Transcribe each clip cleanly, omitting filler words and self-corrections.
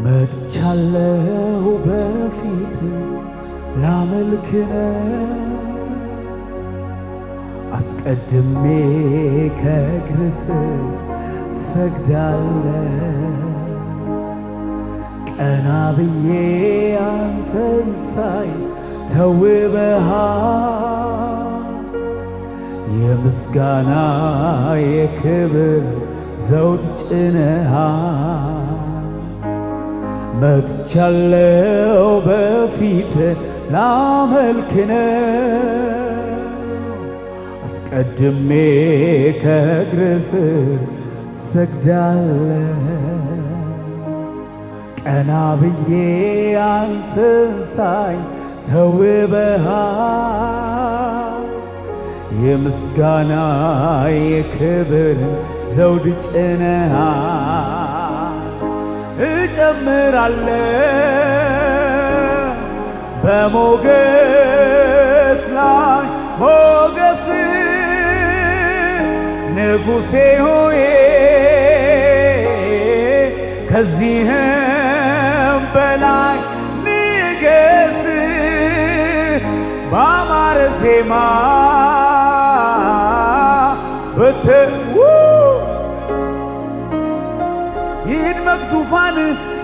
መጥቻለሁ በፊት ላመልክ ነው አስቀድሜ ከእግር ስር ሰግዳለሁ ቀና ብዬ አንተን ሳይ ተውበሃል የምስጋና የክብር ዘውድ ጭነሃል መጥቻለሁ በፊት ላመልክ ነው አስቀድሜ ከእግር ስር ሰግዳለሁ ቀና ብዬ አንተን ሳይ ተውበሃል የምስጋና የክብር ዘውድ ጭነሃል እጨምራለሁ በሞገስ ላይ ሞገስ ንጉሴ ሆይ ከዚህም በላይ ንገስ ባማረ ዜማ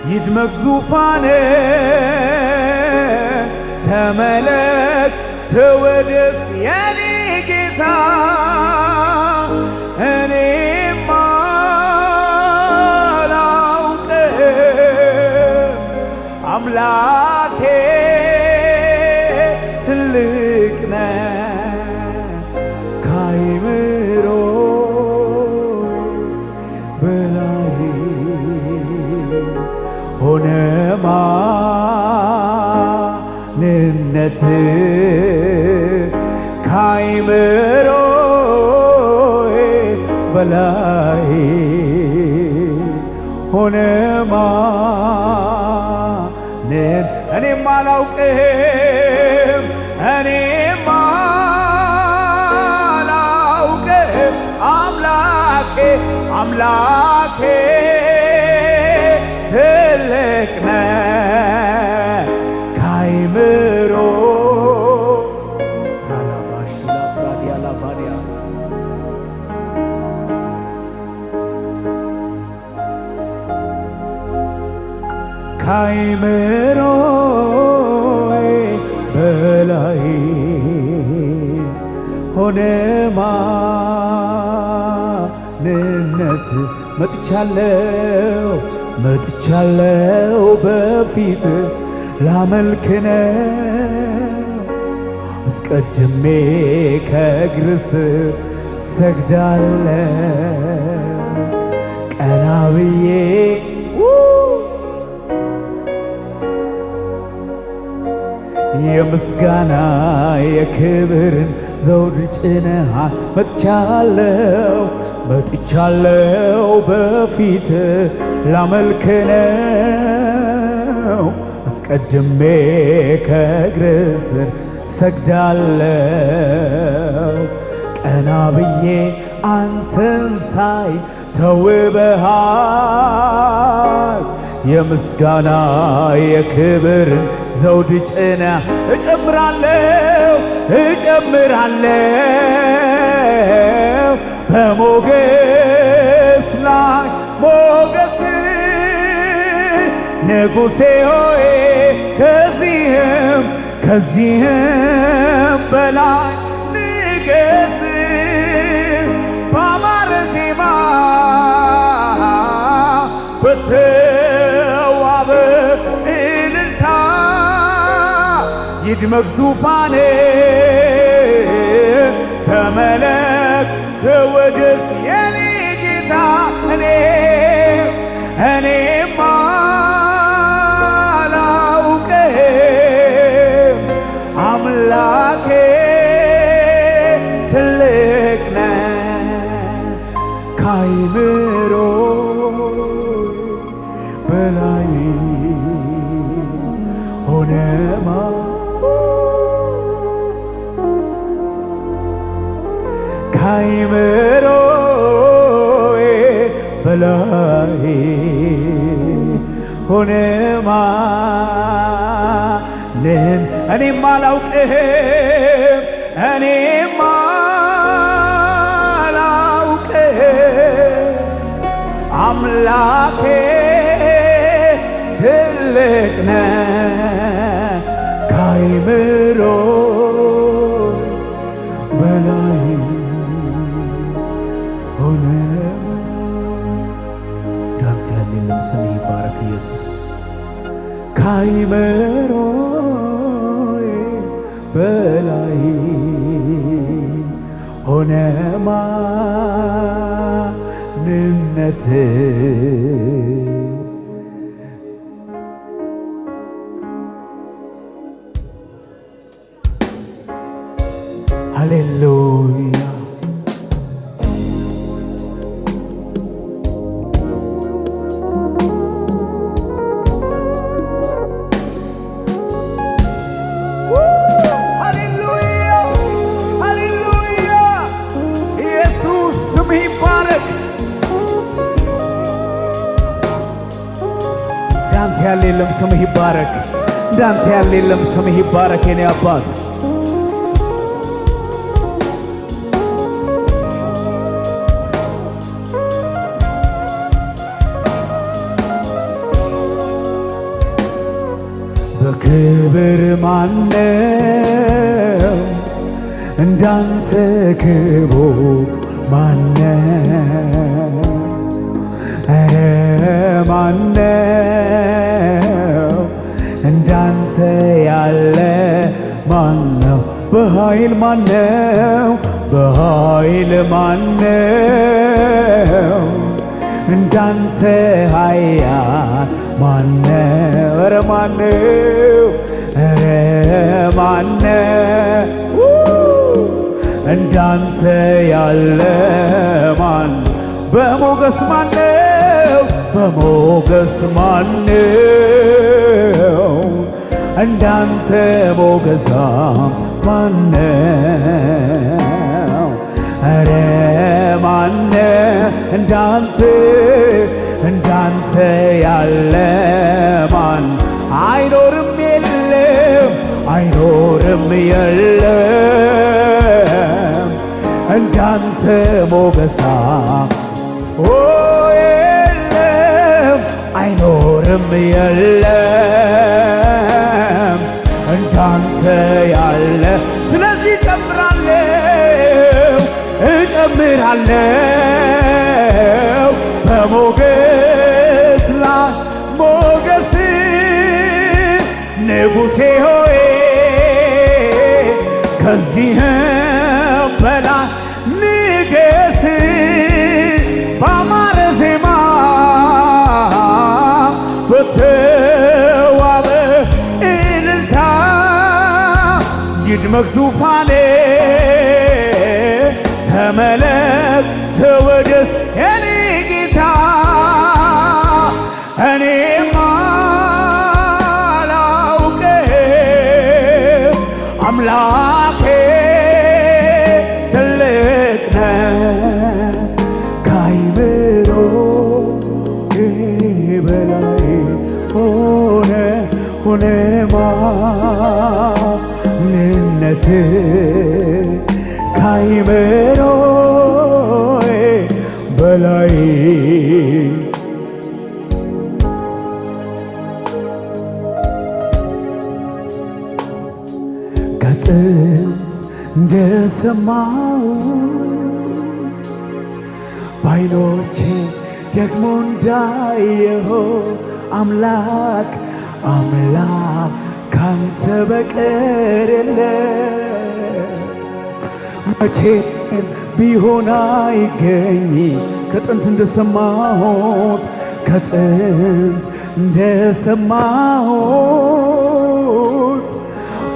ይድመቅ ዙፋን ተመለክ ተወደስ የኔ ጌታ እኔማ አላውቅም አምላኬ ትልቅ ነህ ከአእምሮ በላይ ሆነ ማንነት ከአእምሮ በላይ ሆነ ማንን እኔም አላውቅም አምላኬ ትልቅ ነህ ከአእምሮ አላባሽ ላብራዲያ ላቫዲያስ ከአእምሮ በላይ ሆነ ማንነት መጥቻለሁ በፊት ላመልክ ነው አስቀድሜ ከእግር ስር ሰግዳለሁ ቀና ብዬ የምስጋና የክብርን ዘውድ ጭነሃል መጥቻለሁ በፊት ላመልክ ነው አስቀድሜ ከእግር ስር ሰግዳለሁ ቀና ብዬ አንተን ሳይ ተውበሃል የምስጋና የክብርን ዘውድ ጭነህ እጨምራለሁ በሞገስ ላይ ሞገስ ንጉሴ ሆይ ከዚህም በላይ ንገስ ባማረ ዜማ በተዋበ እልልታ ይድመቅ ዙፋን ተመለክ ተወደስ የኔ ጌታ እኔማ አላውቅም አምላኬ ትልቅ ነህ ከአእምሮ በላይ ሆነ ከአእምሮ በላይ ሆነ ማንን እኔም አላውቅም እኔም አላውቅም አምላኬ ትልቅ ነህ ካይምሮ በላይ ሆነ ዳንተ ያለንም ስም ይባረክ ኢየሱስ ካይምሮ በላይ ሆነ ማንነት ሃሌሉያ እንዳንተ ያለ የለም ስምህ ይባረክ እንዳንተ ያለ የለም ስምህ ይባረክ የኔ አባት በክብር ማነው እንዳንተ ክቡር ማነው ኧረ ማነው እንዳንተ ያለ ማነው በኃይል ማነው በኃይል ማነው እንዳንተ ኃያል ማነው ኧረ ማነው ኧረ ማነው እንዳንተ ያለ ማን በሞገስ ማነው በሞገስ ማነው እንዳንተ ሞገሳም ማነው ኧረ ማነ እንዳንተ ያለ ማን አይኖርም የለም አይኖርም የለም እንዳንተ ሞገሳም የለም አይኖርም የለም እንዳንተ ያለ ስለዚህ እጨምራለሁ በሞገስ ላይ ሞገስ ንጉሴ ሆይ ከዚህም በላይ ንገስ ባማረ ዜማ በተዋበ እልልታ ይድመቅ ዙፋኔ ተመለክ ተወደስ የኔ ጌታ እኔማ አላውቅም አምላኬ ትልቅ ነህ ከአእምሮዬ በላይ ሆነ ማንነትህ ከአእምሮዬ በላይ ከጥንት እንደሰማሁ በዓይኖቼ ደግሞ እንዳየኸው አምላክ ካንተ በቀር የለም መቼም ቢሆን አይገኝ ከጥንት እንደሰማሁት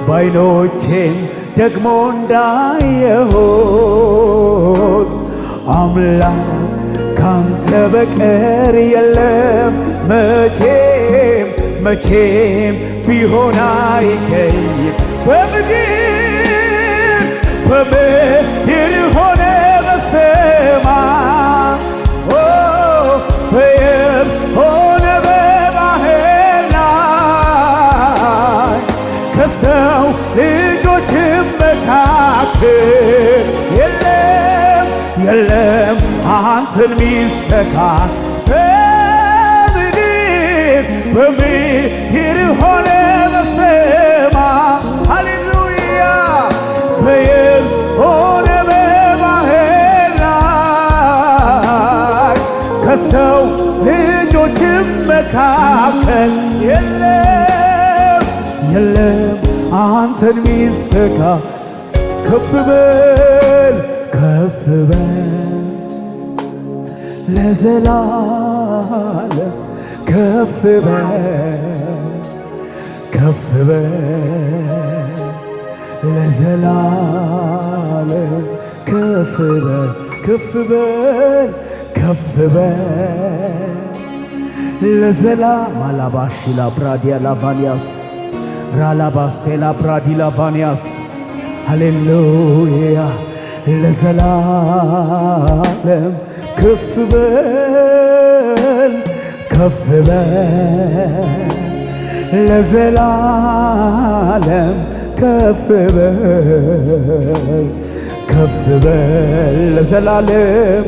በዓይኖቼም ደግሞ እንዳየሁት አምላክ ካንተ በቀር የለም መቼም ቢሆን አይገኝም በምድር ሆነ በሰማይ በየብስ ሆነ በባህር አንተን ሚስተካ በምድር ሆነ በሰማይ ሃሌሉያ በየብስ ሆነ በባህር ላይ ከሰው ልጆችም መካከል የለም አንተን ሚስተካ ከፍ በል ለዘላለም ከፍ በል ለዘላለም ከፍ በል ለዘላለም አላባሽላ ብራዲያ ላቫኒያስ ራላባሴላ ብራዲ ላቫኒያስ ሃሌሉያ ለዘላለም ከፍ በል ለዘላለም ከፍ በል ለዘላለም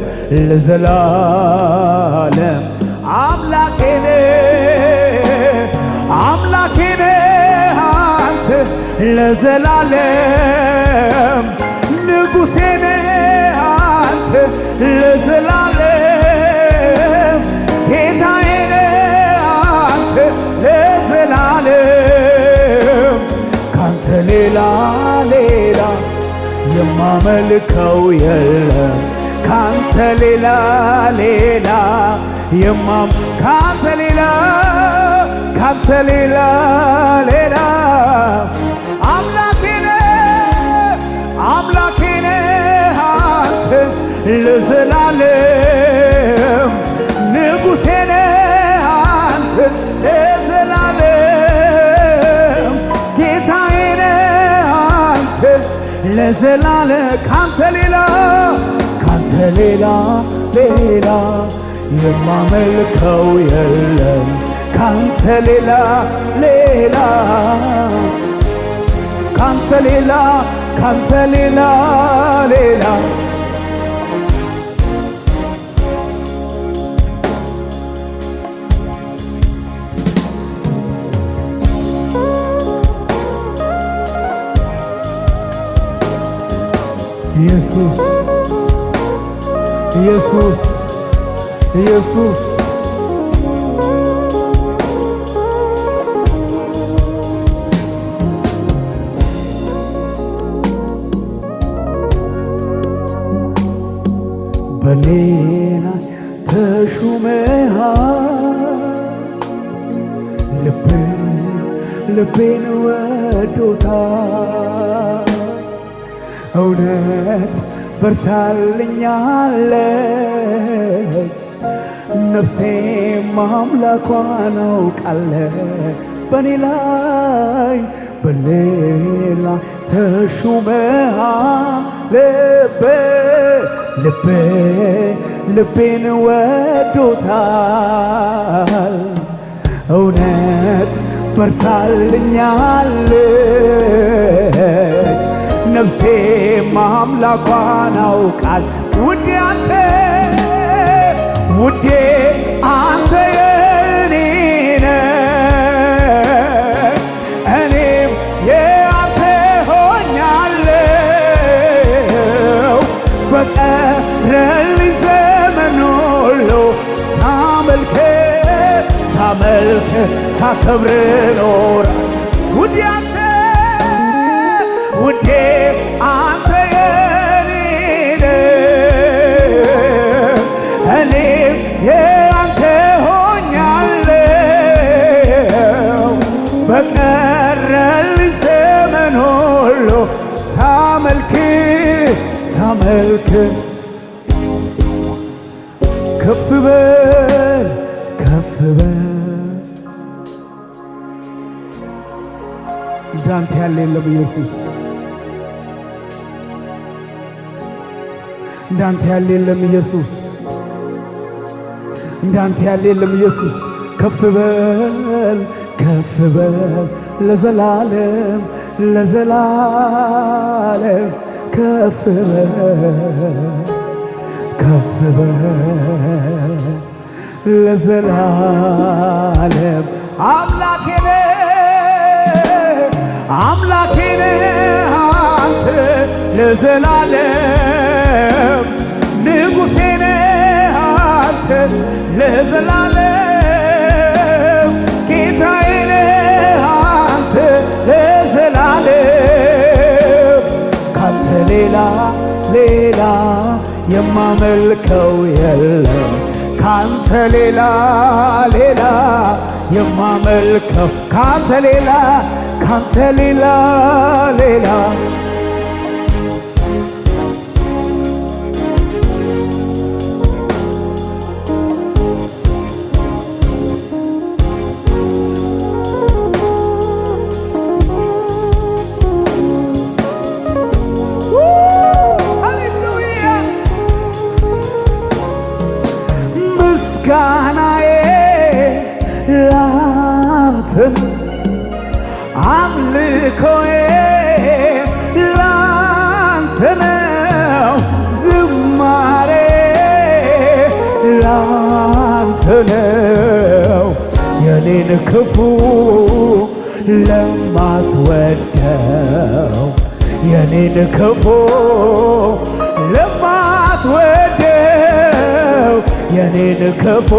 አምላኬ ነህ አንተ ለዘላለም ንጉሴ ነህ አንተ ለዘላለም ጌታዬ ነህ አንተ ለዘላለም ካንተ ሌላ የማመልከው የለም ካንተ ሌላ ካንተ ሌላ አምላኬ ነህ አንተ ለዘላለም ንጉሴ ነህ አንተ ለዘላለም ጌታዬ ነህ አንተ ለዘላለም ካንተ ሌላ የማመልከው የለም ካንተ ሌላ ኢየሱስ በሌላ ተሹመሃል ልቤን ወዶታል እውነት በርታልኛለች ነፍሴም አምላኳን አውቃለች በሌላ ተሹመሃል ልቤን ወዶታል እውነት በርታልኛለች ነፍሴም አምላኳን አውቃል ውዴ አንተ የኔ ነህ እኔም የአንተ ሆኛለሁ በቀረልኝ ዘመን ሁሉ ሳመልክ ሳከብር ኖራለሁ ውዴ አንተ የኔ ነህ እኔም የአንተ ሆኛለሁ በቀረልኝ ዘመን ሁሉ ሳመልክ ከፍ በል እንዳንተ ያለ የለም ኢየሱስ እንዳንተ ያለ የለም ኢየሱስ ከፍ በል ለዘላለም ከፍ ከፍ በል ለዘላለም አምላኬ ነህ አንተ ለዘላለም ንጉሴ ነህ አንተ ለዘላለም ጌታዬ ነህ አንተ ለዘላለም ካንተ ሌላ የማመልከው የለም ካንተ ሌላ የማመልከው ካንተ ሌላ ምስጋናዬ ላንተ አምልኮዬ ላንተ ነው ዝማሬ ላንተ ነው የኔን ክፉ ለማትወደው የኔን ክፉ ለማትወደው የኔን ክፉ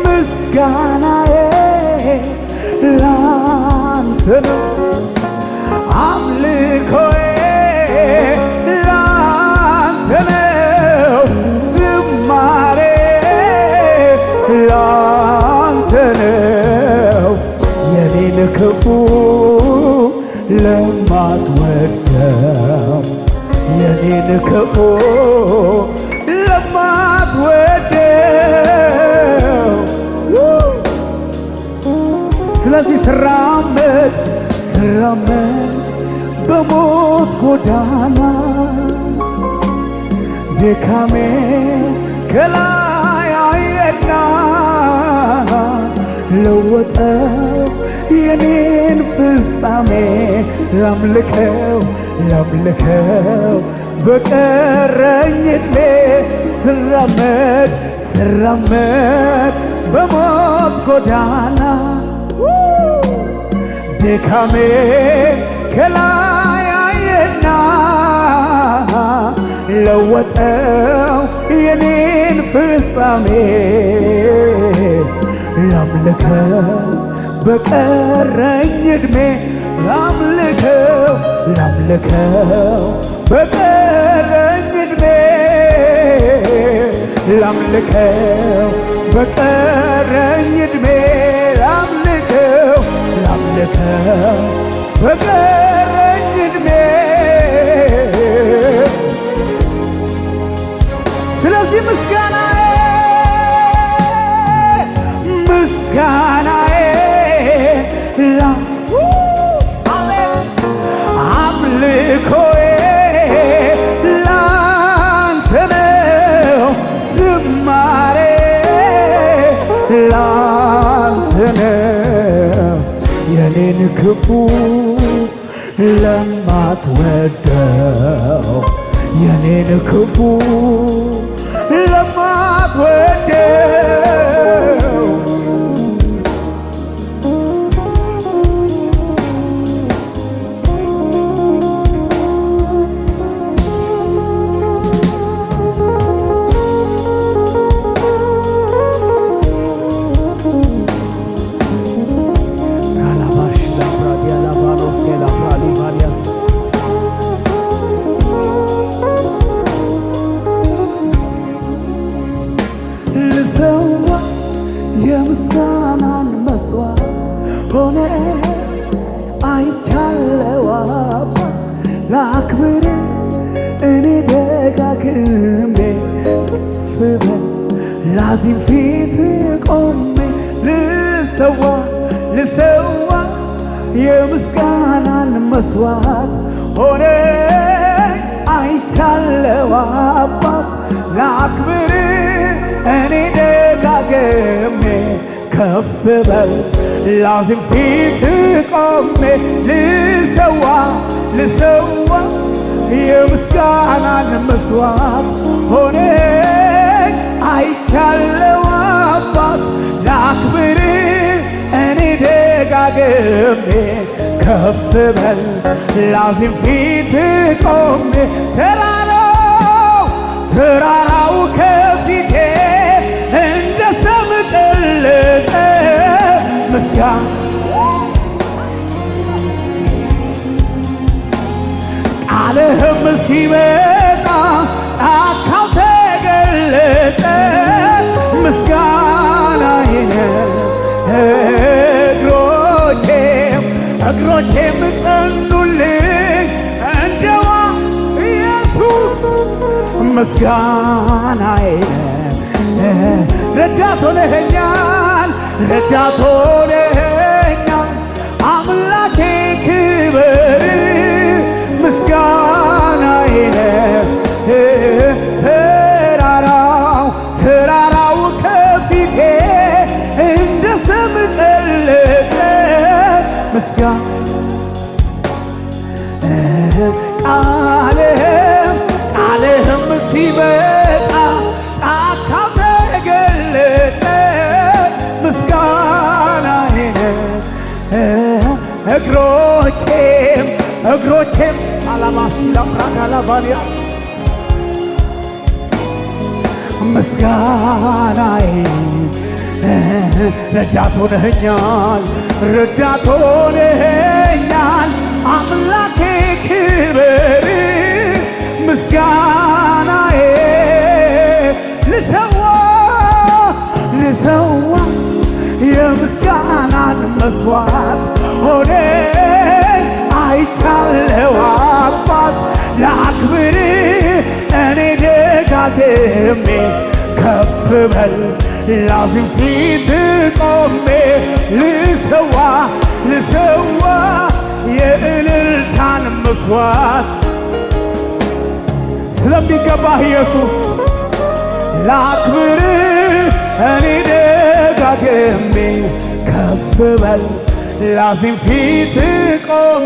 ምስጋናዬ ላንተ ነው አምልኮዬ ላንተ ነው ዝማሬ ላንተ ነው የኔን ክፉ ለማትወደው የኔን ክፉ ለማትወደው ስለዚህ ስራመድ በሞት ጎዳና ድካሜ ከላይ አየና ለወጠው የኔን ፍጻሜ ላምልከው በቀረኝ ዕድሜ ስራመድ በሞት ጎዳና ድካሜ ከላይ አየና ለወጠው የኔን ፍጻሜ ላምልከው በቀረኝ ዕድሜ ላምልከው በቀረኝ ዕድሜ ላምልከው በቀረኝ ዕድሜ ላምልከው በቀረኝ ዕድሜ ስለዚህ ምስጋናዬ አቤት አምልኮዬ ላንተ ነው ዝማሬ ላንተ ነው የኔን ክፉ ለማትወደው የኔን ክፉ ለማትወደው ልሰዋ የምስጋናን መስዋዕት ሆነ አይቻለው አባ ላክብር እኔ ደጋግሜ ፍበል ላዚም ፊት ቆሜ ልሰዋ የምስጋናን መስዋዕት ሆነ አይቻለው አባ ላክብር እኔ ደጋግሜ ከፍ በል ላዚም ፊት ቆሜ ልሰዋ የምስጋናን መስዋዕት ሆነ አይቻለው አባት ላክብር እኔ ደጋግሜ ከፍ በል ላዚም ፊት ቆሜ ተራራው ከፊቴ እንደ ሰም ቀለጠ ምስጋና ቃልህም ሲመጣ ጫካው ተገለጠ ምስጋናዬን እግሮቼም ጸኑልኝ እንደዋ ኢየሱስ ምስጋናዬን ረዳት ሆነኸኛል አምላኬ ክብር ምስጋናዬን ተራራው ከፊቴ እንደ ሰም ቀለጠ ምስጋና ቃልህም ሲመጣ ጫካው ተገለጠ ምስጋናዬን እግሮቼም አላማሲላምራካላቫንያስ ምስጋናዬን ረዳት ሆነኸኛል አምላኬ ክብር ምስጋናዬ ልሰዋ የምስጋናን መስዋዕት ሆነ አይቻለው አባት ላክብር እኔ ደጋግሜ ከፍ በል ላዚም ፊት ቆሜ ልሰዋ የእልልታን መስዋዕት ስለሚገባህ ኢየሱስ ላክብር እኔ ደጋግሜ ከፍ በል ላዚም ፊት ቆም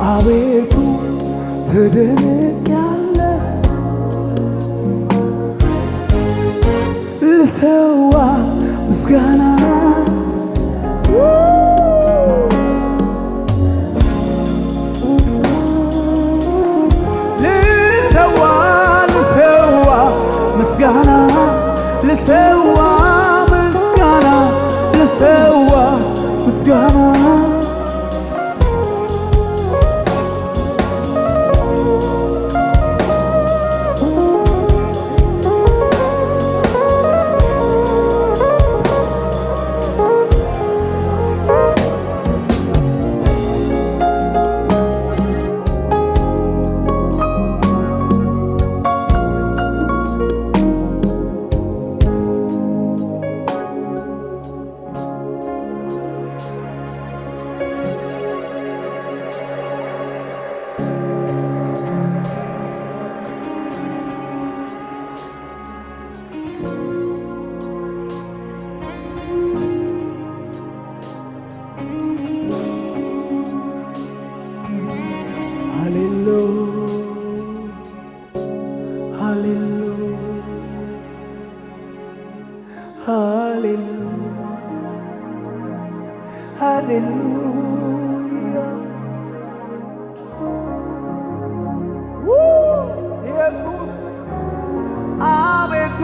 አቤቱ ትደንቃለህ ልሰዋ ምስጋና ምስጋና ልሰዋ ምስጋና ሃሌሉያ ኢየሱስ አቤቱ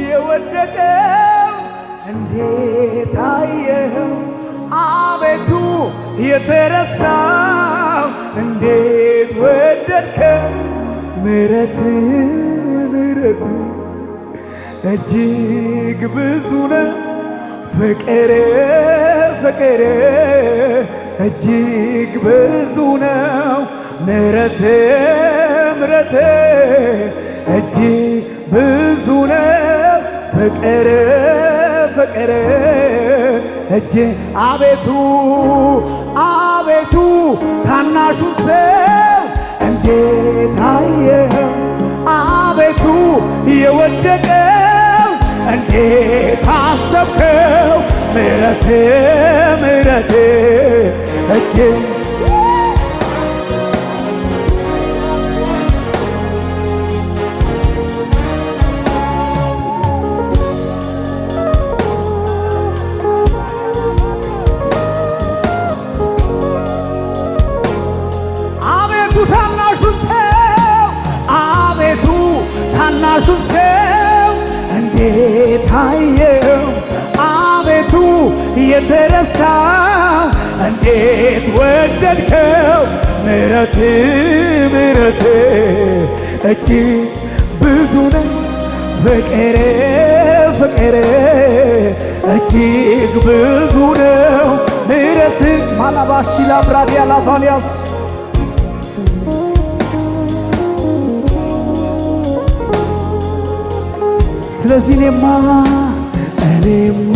የወደቀው እንዴት አየኸው አቤቱ የተረሳው እንዴት ወደድከው ምሕረት እጅግ ብዙ ነው ፍቅር እጅግ ብዙ ነው ምሕረት እጅግ ብዙ ነው ፍቅር እጅግ አቤቱ ታናሹን ሰው እንዴት አየኸው አቤቱ የወደቀው እንዴት አሰብከው ምሕረት እጅግ አላየም አቤቱ የተረሳው እንዴት ወደድከው ምሕረት ምሕረት እጅግ ብዙ ነው ፍቅር ፍቅር እጅግ ብዙ ነው ምሕረት ማላባሺ ላብራዲያ ላፋልያስ ስለዚህ እኔማ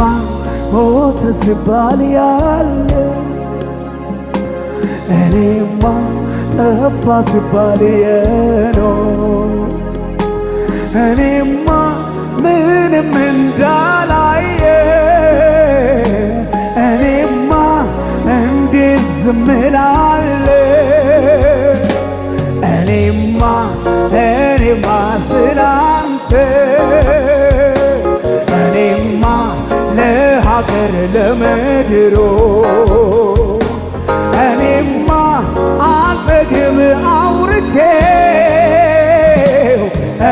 ሞተ ሲባል ያለ እኔማ ጠፋ ሲባል የኖረ እኔማ ምንም እንዳላየ እኔማ እንዴት ዝም እላለሁ እኔማ ስላንተ እኔማ ለሀገር ለምድሮ እኔማ አልጠግብም አውርቼው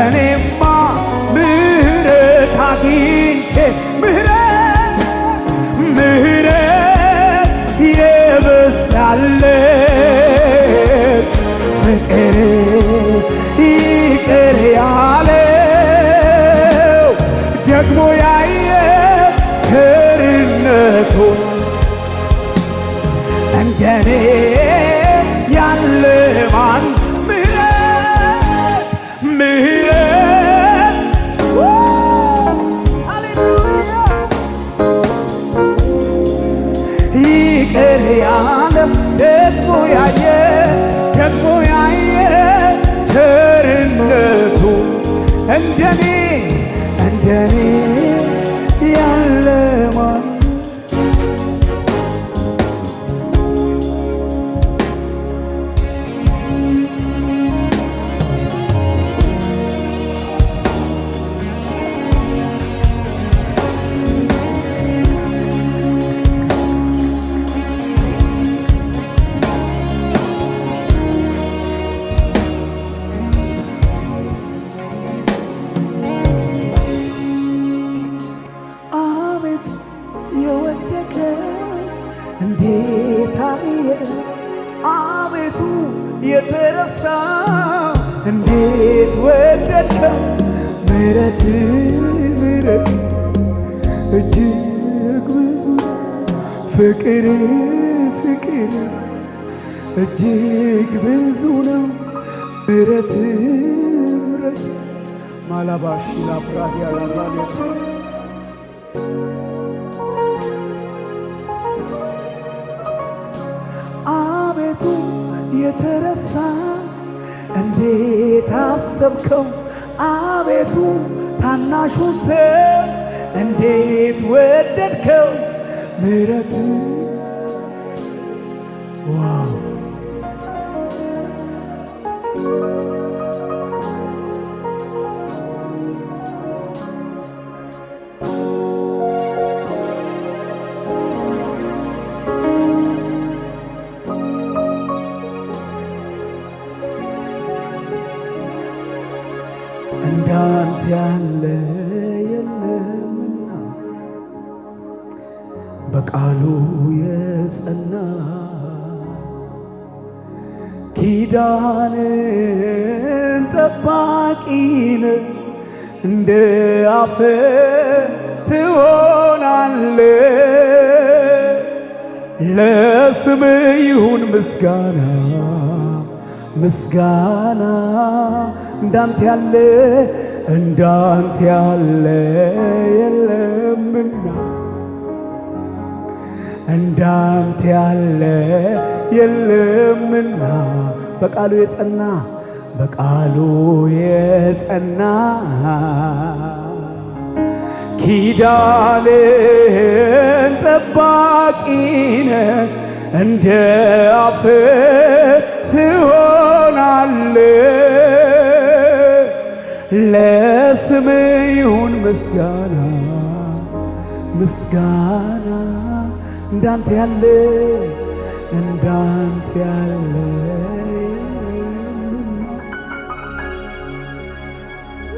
እኔማ ምሕረት አግኝቼ ምሕረት የበዛለት ፍቅር ይቅር ያለው ደግሞ ያየ ቸርነቱን እንደኔ ያለ ማን ምሕረት ሃሌሉያ ይቅር ያለም ደግሞ ያየ ቸርነቱ እንደኔ ያለ ማን እንዴት አየ አቤቱ የተረሳ እንዴት ወደድከው ምሕረት ምሕረት እጅግ ብዙ ፍቅር ፍቅር እጅግ ብዙ ነው ምሕረት ምሕረት ማላባሺ ላፕራዲያ ላቫሌስ አቤቱ የተረሳ እንዴት አሰብከው አቤቱ ታናሹን ሰው እንዴት ወደድከው ምሕረት ዋው እንዳንተ ያለ የለምና በቃሉ የጸና ኪዳንን ጠባቂን እንደ አፈ ትሆናለህ ለስም ይሁን ምስጋና ምስጋና እንዳንተ ያለ የለምና እንዳንተ ያለ የለምና በቃሉ የጸና ኪዳንን ጠባቂነ እንደ አፍ ትሆናለህ ለስም ይሁን ምስጋና ምስጋና እንዳንተ ያለ